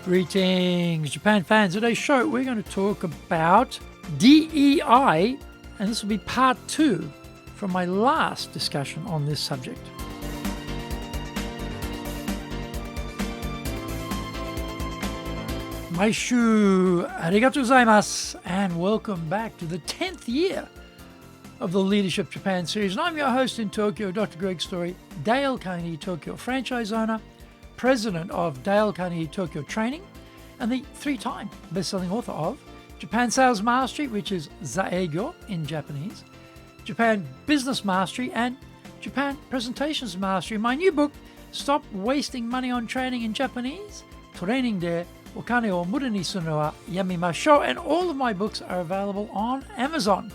Greetings, Japan fans. Today's show, we're going to talk about DEI, and this will be part 2 from my last discussion on this subject. Maishu, arigatou gozaimasu, and welcome back to the 10th year of the Leadership Japan series. And I'm your host in Tokyo, Dr. Greg Story, Dale Carnegie Tokyo franchise owner, president of Dale Carnegie Tokyo Training, and the 3-time best-selling author of Japan Sales Mastery, which is Zaegyo in Japanese, Japan Business Mastery, and Japan Presentations Mastery. My new book, Stop Wasting Money on Training in Japanese, Training de Okane o Mura ni suru no wa yamimashou, and all of my books are available on Amazon.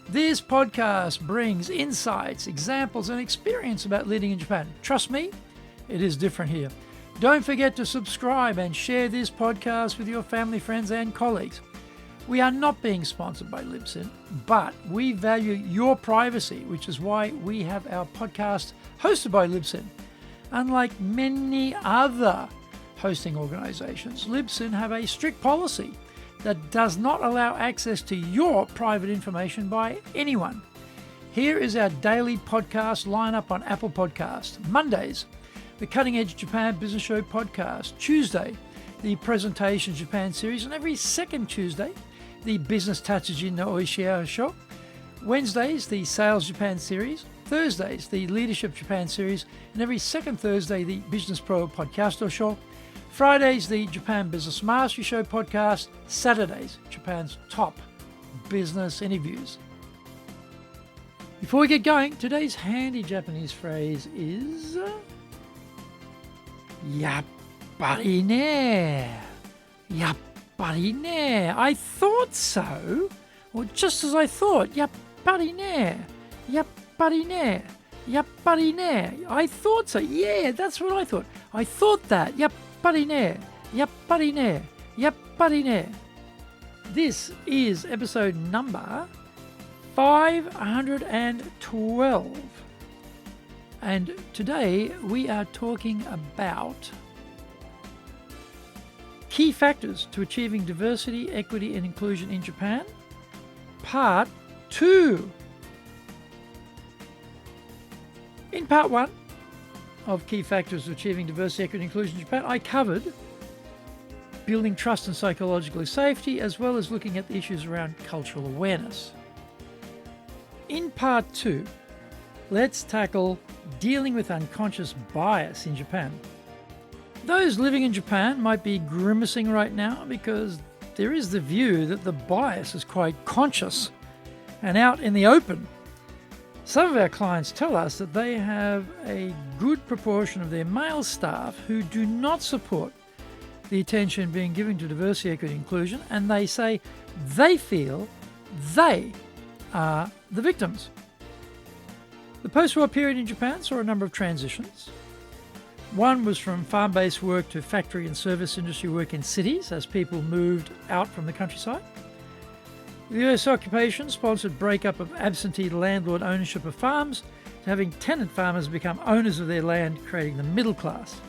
This podcast brings insights, examples, and experience about leading in Japan. Trust me, it is different here. Don't forget to subscribe and share this podcast with your family, friends, and colleagues. We are not being sponsored by Libsyn, but we value your privacy, which is why we have our podcast hosted by Libsyn. Unlike many other hosting organizations, Libsyn have a strict policy that does not allow access to your private information by anyone. Here is our daily podcast lineup on Apple Podcasts. Mondays, the Cutting Edge Japan Business Show podcast. Tuesday, the Presentation Japan series, and every second Tuesday, the Business Tatsujin no Oishia show. Wednesdays, the Sales Japan series. Thursdays, the Leadership Japan series, and every second Thursday, the Business Pro Podcasto show. Fridays, the Japan Business Mastery Show podcast. Saturdays, Japan's top business interviews. Before we get going, today's handy Japanese phrase is yappari ne. Yappari ne. I thought so. Or just as I thought. Yappari ne. Yappari ne. Yappari ne. I thought so. Yeah, that's what I thought. I thought that. Yappari ne. Yappari ne. Yappari ne. This is episode number 512. And today we are talking about key factors to achieving diversity, equity, and inclusion in Japan, part 2. In part 1 of key factors to achieving diversity, equity, and inclusion in Japan, I covered building trust and psychological safety, as well as looking at the issues around cultural awareness. In part 2, let's tackle dealing with unconscious bias in Japan. Those living in Japan might be grimacing right now because there is the view that the bias is quite conscious and out in the open. Some of our clients tell us that they have a good proportion of their male staff who do not support the attention being given to diversity, equity, and inclusion, and they say they feel they are the victims. The post-war period in Japan saw a number of transitions. One was from farm-based work to factory and service industry work in cities as people moved out from the countryside. The US occupation sponsored breakup of absentee landlord ownership of farms to having tenant farmers become owners of their land, creating the middle class.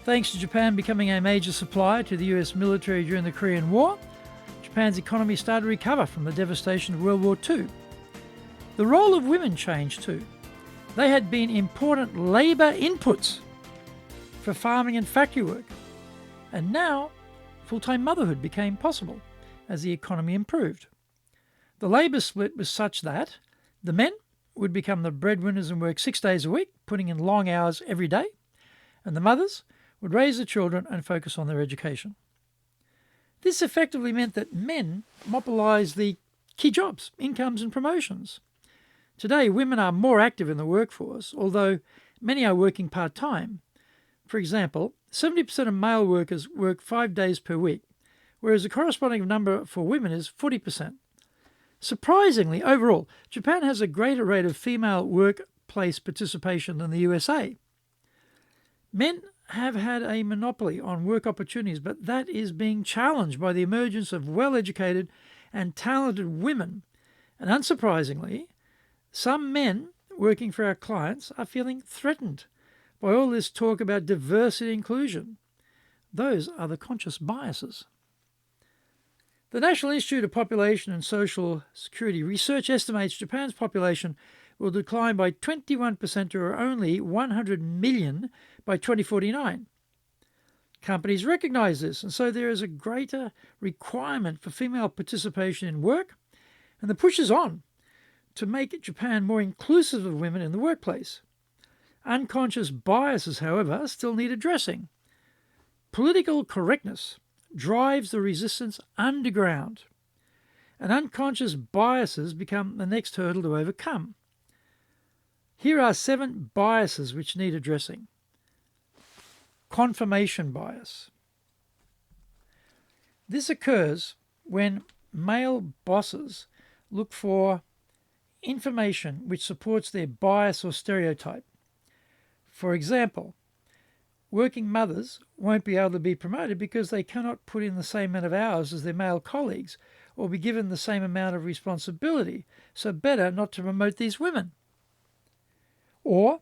Thanks to Japan becoming a major supplier to the US military during the Korean War, Japan's economy started to recover from the devastation of World War II. The role of women changed too. They had been important labour inputs for farming and factory work, and now full-time motherhood became possible as the economy improved. The labour split was such that the men would become the breadwinners and work 6 days a week, putting in long hours every day, and the mothers would raise the children and focus on their education. This effectively meant that men monopolised the key jobs, incomes, and promotions. Today, women are more active in the workforce, although many are working part-time. For example, 70% of male workers work 5 days per week, whereas the corresponding number for women is 40%. Surprisingly, overall, Japan has a greater rate of female workplace participation than the USA. Men have had a monopoly on work opportunities, but that is being challenged by the emergence of well-educated and talented women. And unsurprisingly, some men working for our clients are feeling threatened by all this talk about diversity and inclusion. Those are the conscious biases. The National Institute of Population and Social Security research estimates Japan's population will decline by 21% to only 100 million by 2049. Companies recognise this, and so there is a greater requirement for female participation in work, and the push is on to make Japan more inclusive of women in the workplace. Unconscious biases, however, still need addressing. Political correctness drives the resistance underground, and unconscious biases become the next hurdle to overcome. Here are 7 biases which need addressing. Confirmation bias. This occurs when male bosses look for information which supports their bias or stereotype. For example, working mothers won't be able to be promoted because they cannot put in the same amount of hours as their male colleagues or be given the same amount of responsibility, so better not to promote these women. Or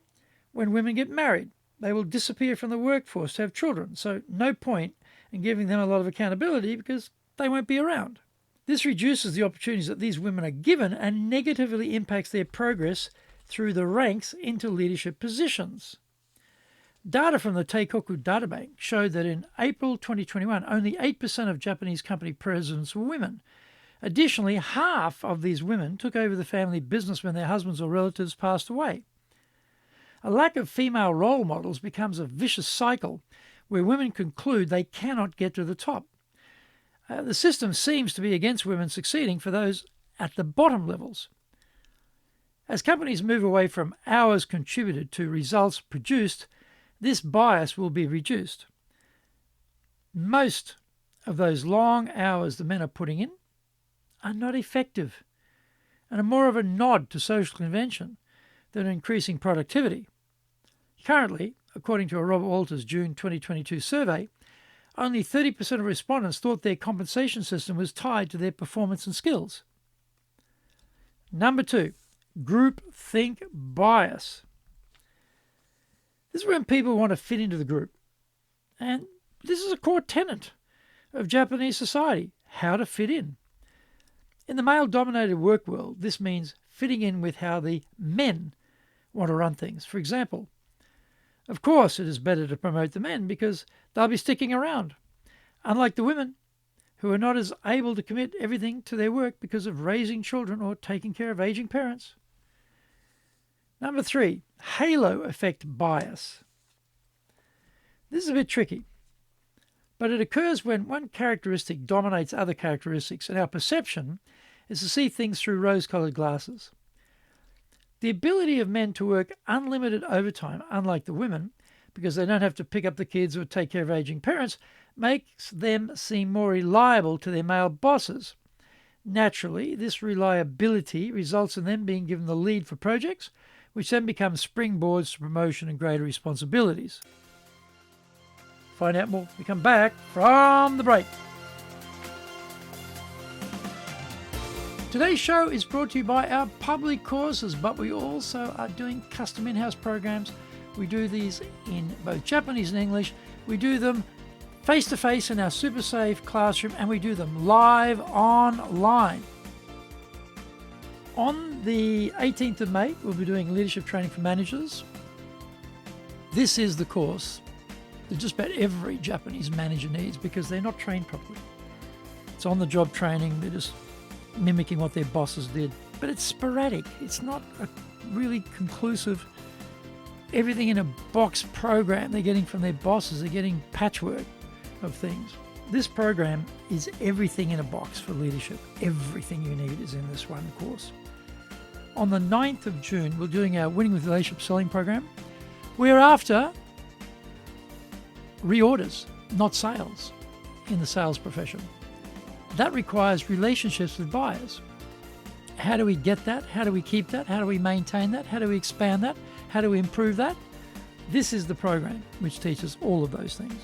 when women get married, they will disappear from the workforce to have children, so no point in giving them a lot of accountability because they won't be around. This reduces the opportunities that these women are given and negatively impacts their progress through the ranks into leadership positions. Data from the Teikoku Databank showed that in April 2021, only 8% of Japanese company presidents were women. Additionally, half of these women took over the family business when their husbands or relatives passed away. A lack of female role models becomes a vicious cycle where women conclude they cannot get to the top. The system seems to be against women succeeding for those at the bottom levels. As companies move away from hours contributed to results produced, this bias will be reduced. Most of those long hours the men are putting in are not effective and are more of a nod to social convention than increasing productivity. Currently, according to a Robert Walters June 2022 survey, only 30% of respondents thought their compensation system was tied to their performance and skills. Number 2, groupthink bias. This is when people want to fit into the group. And this is a core tenet of Japanese society, how to fit in. In the male-dominated work world, this means fitting in with how the men want to run things. For example, of course it is better to promote the men because they'll be sticking around, unlike the women who are not as able to commit everything to their work because of raising children or taking care of aging parents. Number 3, halo effect bias. This is a bit tricky, but it occurs when one characteristic dominates other characteristics and our perception is to see things through rose-coloured glasses. The ability of men to work unlimited overtime, unlike the women, because they don't have to pick up the kids or take care of aging parents, makes them seem more reliable to their male bosses. Naturally, this reliability results in them being given the lead for projects, which then become springboards to promotion and greater responsibilities. Find out more when we come back from the break. Today's show is brought to you by our public courses, but we also are doing custom in-house programs. We do these in both Japanese and English. We do them face-to-face in our super safe classroom, and we do them live online. On the 18th of May, we'll be doing leadership training for managers. This is the course that just about every Japanese manager needs because they're not trained properly. It's on-the-job training. They're just mimicking what their bosses did. But it's sporadic. It's not a really conclusive, everything-in-a-box program they're getting from their bosses. They're getting patchwork of things. This program is everything in a box for leadership. Everything you need is in this one course. On the 9th of June, we're doing our Winning with Relationship Selling program. We're after reorders, not sales, in the sales profession. That requires relationships with buyers. How do we get that? How do we keep that? How do we maintain that? How do we expand that? How do we improve that? This is the program which teaches all of those things.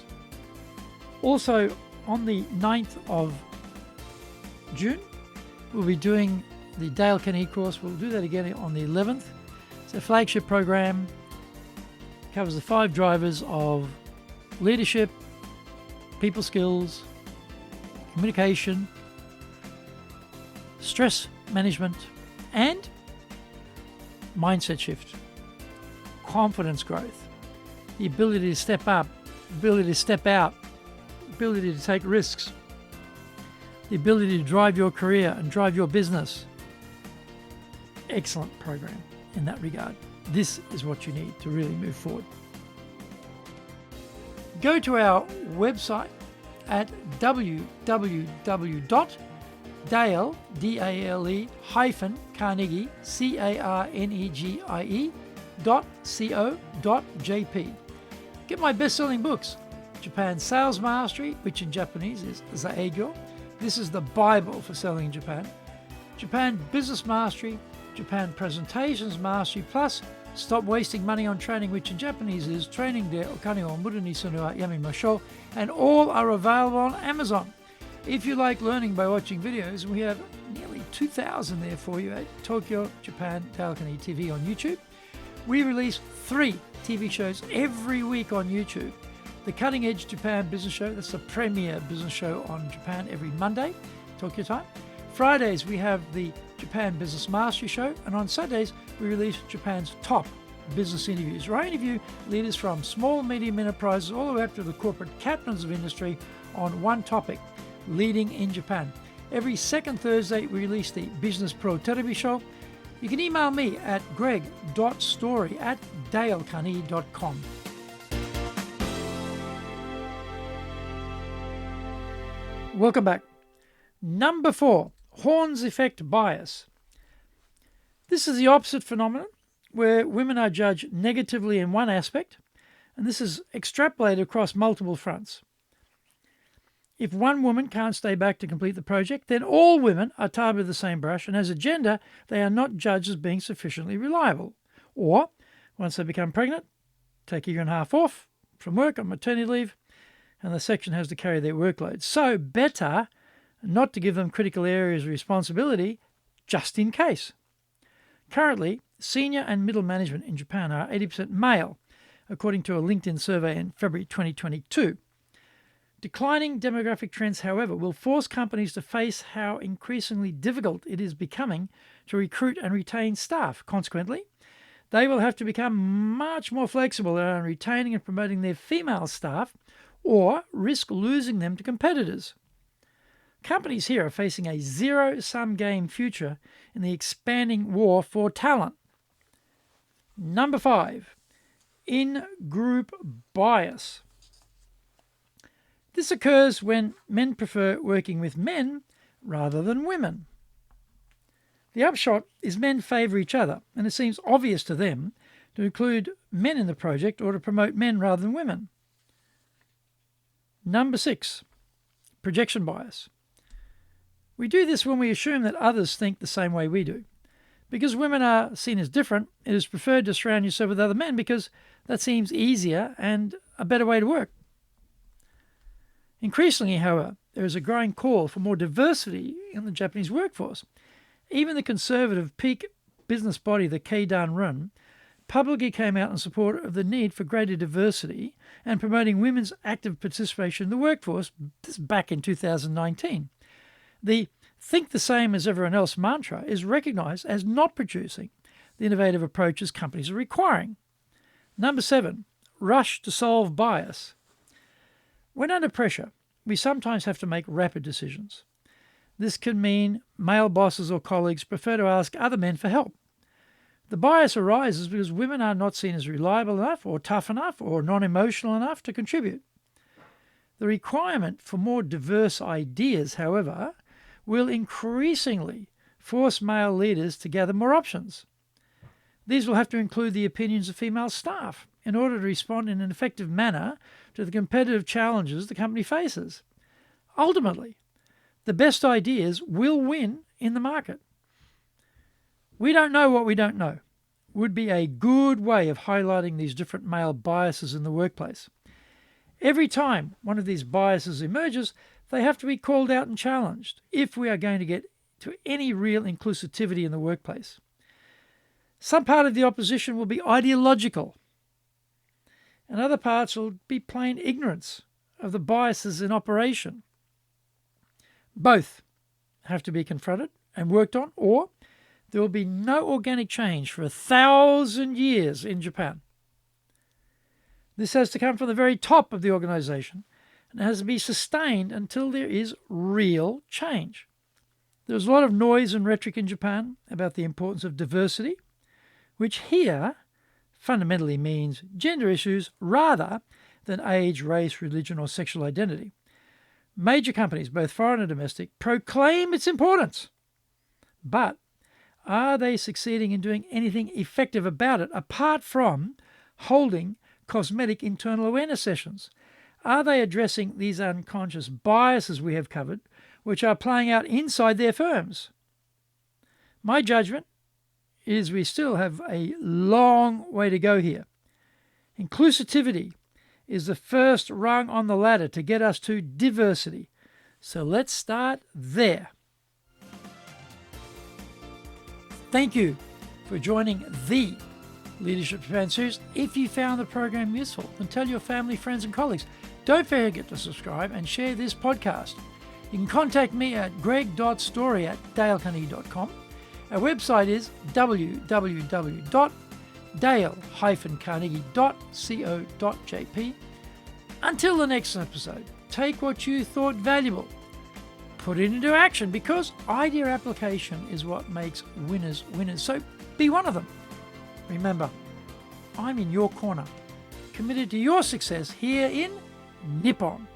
Also, on the 9th of June, we'll be doing the Dale Carnegie course. We'll do that again on the 11th. It's a flagship program. It covers the 5 drivers of leadership, people skills, communication, stress management, and mindset shift, confidence growth, the ability to step up, ability to step out, ability to take risks, the ability to drive your career and drive your business. Excellent program in that regard. This is what you need to really move forward. Go to our website at www.dale, D-A-L-E, Carnegie, CARNEGIE.co.jp. Get my best-selling books, Japan Sales Mastery, which in Japanese is Zaegyo. This is the Bible for selling in Japan. Japan Business Mastery, Japan Presentations Mastery, plus Stop Wasting Money on Training, which in Japanese is Training de Okane o Muru ni Sunu wa Yamimashou, and all are available on Amazon. If you like learning by watching videos, we have nearly 2,000 there for you at Tokyo, Japan, Dalkani TV on YouTube. We release 3 TV shows every week on YouTube. The Cutting Edge Japan Business Show, that's the premier business show on Japan every Monday, Tokyo time. Fridays, we have the Japan Business Mastery Show, and on Saturdays, we release Japan's top business interviews, where I interview leaders from small, medium enterprises all the way up to the corporate captains of industry on one topic, leading in Japan. Every second Thursday, we release the Business Pro Television Show. You can email me at greg.story@dalecarnegie.com. Welcome back. Number 4, Horn's effect bias. This is the opposite phenomenon, where women are judged negatively in one aspect, and this is extrapolated across multiple fronts. If one woman can't stay back to complete the project, then all women are tarred with the same brush, and as a gender, they are not judged as being sufficiently reliable. Or, once they become pregnant, take a year and a half off from work on maternity leave, and the section has to carry their workload. So better not to give them critical areas of responsibility, just in case. Currently, senior and middle management in Japan are 80% male, according to a LinkedIn survey in February 2022. Declining demographic trends, however, will force companies to face how increasingly difficult it is becoming to recruit and retain staff. Consequently, they will have to become much more flexible around retaining and promoting their female staff, or risk losing them to competitors. Companies here are facing a zero-sum game future in the expanding war for talent. Number 5, in-group bias. This occurs when men prefer working with men rather than women. The upshot is men favour each other, and it seems obvious to them to include men in the project or to promote men rather than women. Number 6, projection bias. We do this when we assume that others think the same way we do. Because women are seen as different, it is preferred to surround yourself with other men because that seems easier and a better way to work. Increasingly, however, there is a growing call for more diversity in the Japanese workforce. Even the conservative peak business body, the Keidan Run, publicly came out in support of the need for greater diversity and promoting women's active participation in the workforce, this back in 2019. The think the same as everyone else mantra is recognised as not producing the innovative approaches companies are requiring. Number 7, rush to solve bias. When under pressure, we sometimes have to make rapid decisions. This can mean male bosses or colleagues prefer to ask other men for help. The bias arises because women are not seen as reliable enough or tough enough or non-emotional enough to contribute. The requirement for more diverse ideas, however, will increasingly force male leaders to gather more options. These will have to include the opinions of female staff in order to respond in an effective manner to the competitive challenges the company faces. Ultimately, the best ideas will win in the market. We don't know what we don't know would be a good way of highlighting these different male biases in the workplace. Every time one of these biases emerges, they have to be called out and challenged if we are going to get to any real inclusivity in the workplace. Some part of the opposition will be ideological, and other parts will be plain ignorance of the biases in operation. Both have to be confronted and worked on, or there will be no organic change for 1,000 years in Japan. This has to come from the very top of the organization and has to be sustained until there is real change. There's a lot of noise and rhetoric in Japan about the importance of diversity, which here fundamentally means gender issues rather than age, race, religion, or sexual identity. Major companies, both foreign and domestic, proclaim its importance. But are they succeeding in doing anything effective about it apart from holding cosmetic internal awareness sessions? Are they addressing these unconscious biases we have covered, which are playing out inside their firms? My judgment is we still have a long way to go here. Inclusivity is the first rung on the ladder to get us to diversity. So let's start there. Thank you for joining the Leadership Japan series. If you found the program useful, then tell your family, friends, and colleagues. Don't forget to subscribe and share this podcast. You can contact me at greg.story@dalecarnegie.com. Our website is www.dale-carnegie.co.jp. Until the next episode, take what you thought valuable, put it into action, because idea application is what makes winners winners. So be one of them. Remember, I'm in your corner, committed to your success here in Nippon.